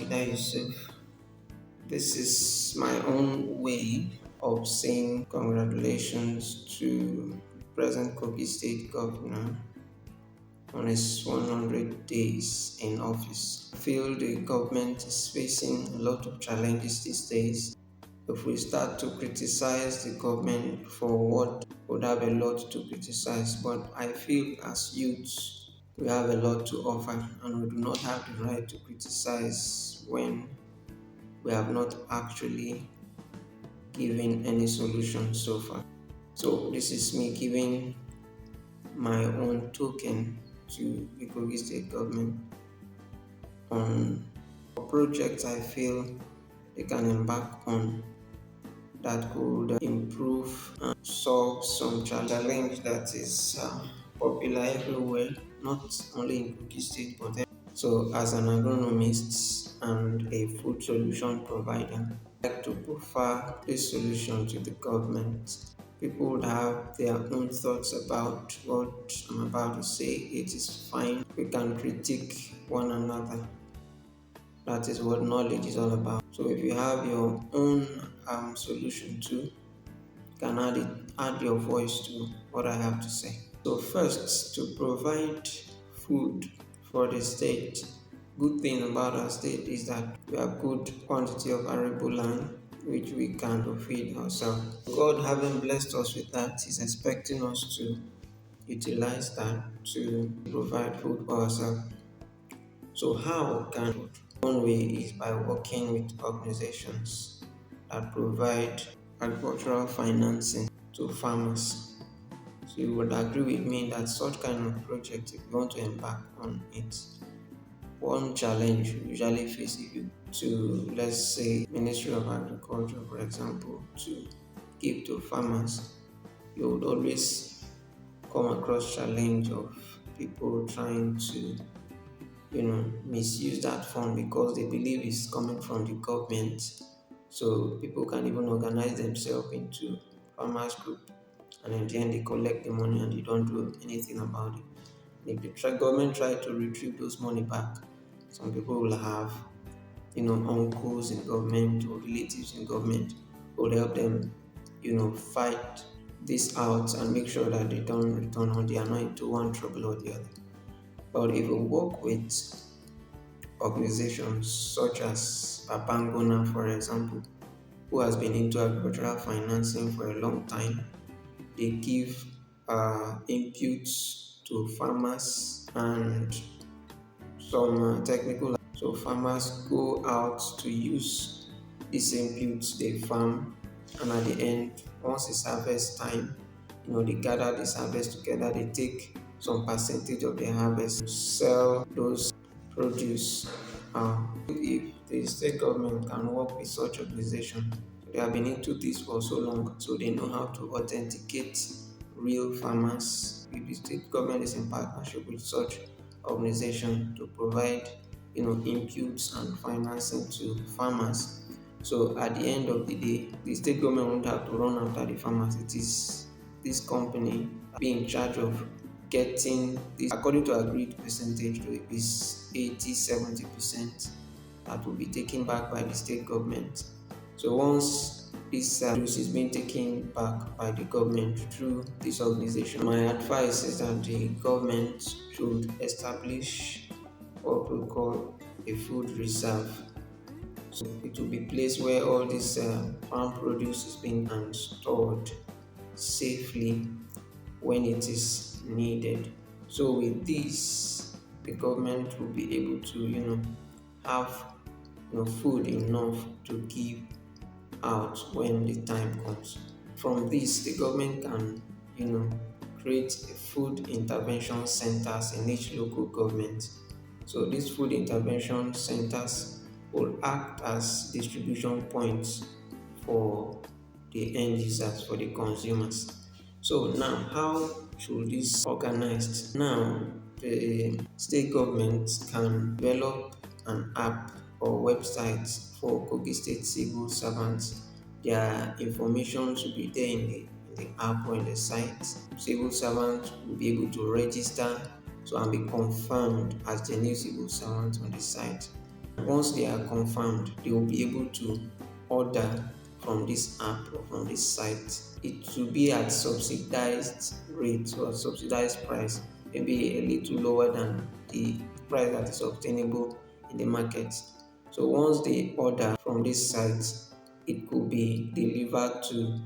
Afida Yusuf. This is my own way of saying congratulations to present Kogi State Governor on his 100 days in office. I feel the government is facing a lot of challenges these days. If we start to criticize the government for what would have a lot to criticize, but I feel as youths we have a lot to offer and we do not have the right to criticize when we have not actually given any solution so far. So this is me giving my own token to the Kogi State government on projects I feel they can embark on that could improve and solve some challenge that is popular everywhere, not only in Kogi State but everywhere. So, as an agronomist and a food solution provider, I like to prefer this solution to the government. People would have their own thoughts about what I'm about to say. It is fine. We can critique one another. That is what knowledge is all about. So if you have your own solution too, you can add your voice to what I have to say. So first, to provide food for the state. Good thing about our state is that we have good quantity of arable land which we can feed ourselves. God having blessed us with that is expecting us to utilize that to provide food for ourselves. So how can one way is by working with organizations that provide agricultural financing to farmers. So you would agree with me that such kind of project, if you want to embark on it, one challenge you usually face if you to, let's say, Ministry of Agriculture, for example, to give to farmers, you would always come across challenge of people trying to misuse that fund because they believe it's coming from the government. So people can even organize themselves into farmers group, and in the end they collect the money and they don't do anything about it. And if the government try to retrieve those money back, some people will have uncles in government or relatives in government who will help them fight this out and make sure that they don't return or they are not into one trouble or the other. But if we work with organizations such as Babangona, for example, who has been into agricultural financing for a long time, they give inputs to farmers and some technical. So farmers go out to use these inputs they farm, and at the end, once it's harvest time, they gather this harvest together. They take some percentage of their harvest, sell those produce. If the state government can work with such organization, they have been into this for so long, so they know how to authenticate real farmers. If the state government is in partnership with such organization to provide inputs and financing to farmers, so at the end of the day the state government won't have to run after the farmers. It is this company being in charge of getting this according to agreed percentage to is 80-70% that will be taken back by the state government. So once this use is being taken back by the government through this organization, my advice is that the government should establish what we call a food reserve. So it will be a place where all this farm produce is being stored safely when it is needed. So with this, the government will be able to have food enough to give out when the time comes. From this, the government can create food intervention centers in each local government. So these food intervention centers will act as distribution points for the end users, for the consumers. So now, how should this organized? Now, the state government can develop an app or website for Kogi State civil servants. Their information should be there in the app or in the site. Civil servants will be able to register and be confirmed as the new civil servant on the site. Once they are confirmed, they will be able to order from this app or from this site. It will be at subsidized rate or subsidized price, maybe a little lower than the price that is obtainable in the market. So once they order from this site, it could be delivered to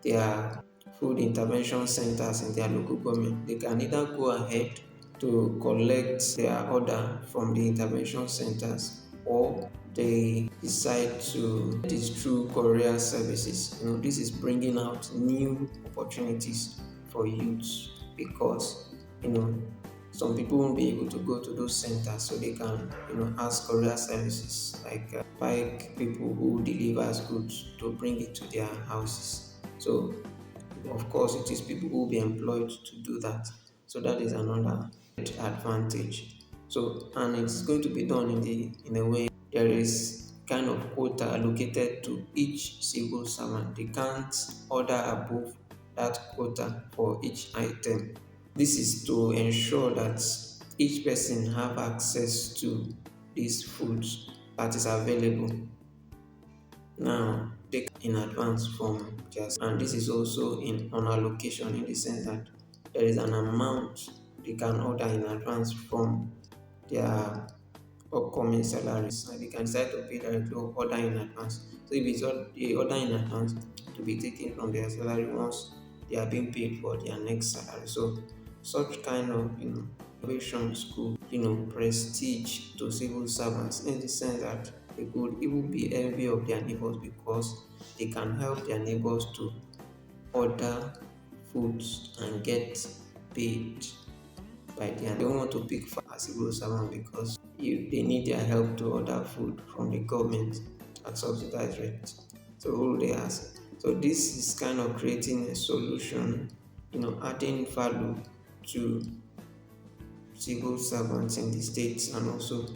their food intervention centers in their local government. They can either go ahead to collect their order from the intervention centers, or they decide to get it through courier services. This is bringing out new opportunities for youth, because you know some people won't be able to go to those centers, so they can ask courier services like bike people who delivers goods to bring it to their houses. So of course, it is people who will be employed to do that. So that is another advantage. So, and it's going to be done in a way there is kind of quota allocated to each civil servant. They can't order above that quota for each item. This is to ensure that each person have access to these foods that is available. Now, take in advance from just, and this is also in on allocation, in the sense that there is an amount they can order in advance from their upcoming salaries, and they can decide to pay directly or order in advance. So if it's they order in advance, to be taken from their salary once they are being paid for their next salary. So such kind of innovations could prestige to civil servants, in the sense that they could even be envy of their neighbors, because they can help their neighbors to order foods and get paid by their. They don't want to pick for a civil servant, because if they need their help to order food from the government at subsidized rate, so who they ask? So this is kind of creating a solution, adding value to civil servants in the states, and also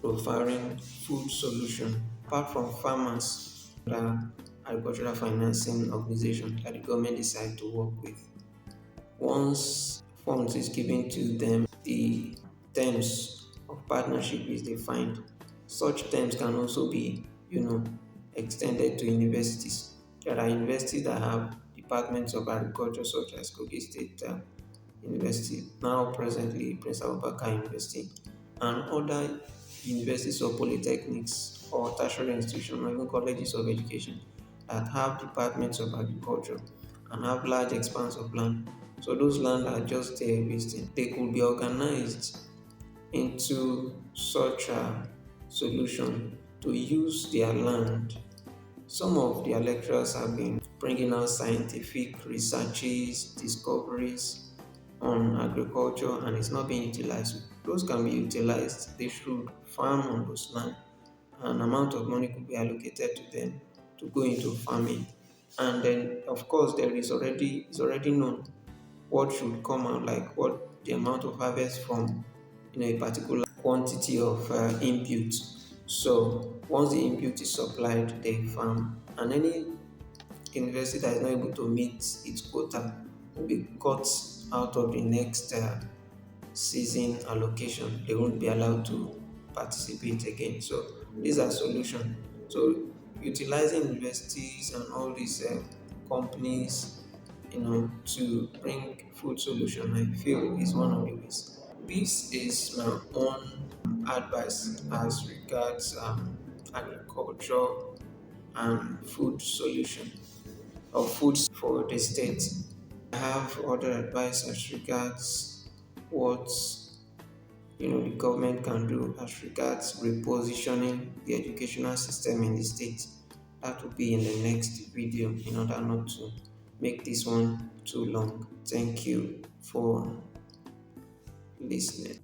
providing food solution. Apart from farmers, the agricultural financing organization that the government decide to work with. Once funds is given to them, the terms of partnership is defined. Such terms can also be, extended to universities. There are universities that have departments of agriculture, such as Kogi State University, now presently Prince Abubakar University, and other universities or polytechnics or tertiary institutions or even colleges of education that have departments of agriculture and have large expanse of land. So those land are just there wasting. They could be organized into such a solution to use their land. Some of their lecturers have been bringing out scientific researches, discoveries on agriculture, and it's not being utilized. Those can be utilized. They should farm on those land. An amount of money could be allocated to them to go into farming. And then, of course, it's already known what should come out, like what the amount of harvest from a particular quantity of input. So once the input is supplied, they farm, and any university that is not able to meet its quota will be cut out of the next season allocation. They won't be allowed to participate again. So these are solutions. So utilizing universities and all these companies, to bring food solution, I feel is one of the ways. This is my own advice as regards agriculture and food solution, or foods for the state. I have other advice as regards what the government can do as regards repositioning the educational system in the state. That will be in the next video, in order not to make this one too long. Thank you for listening.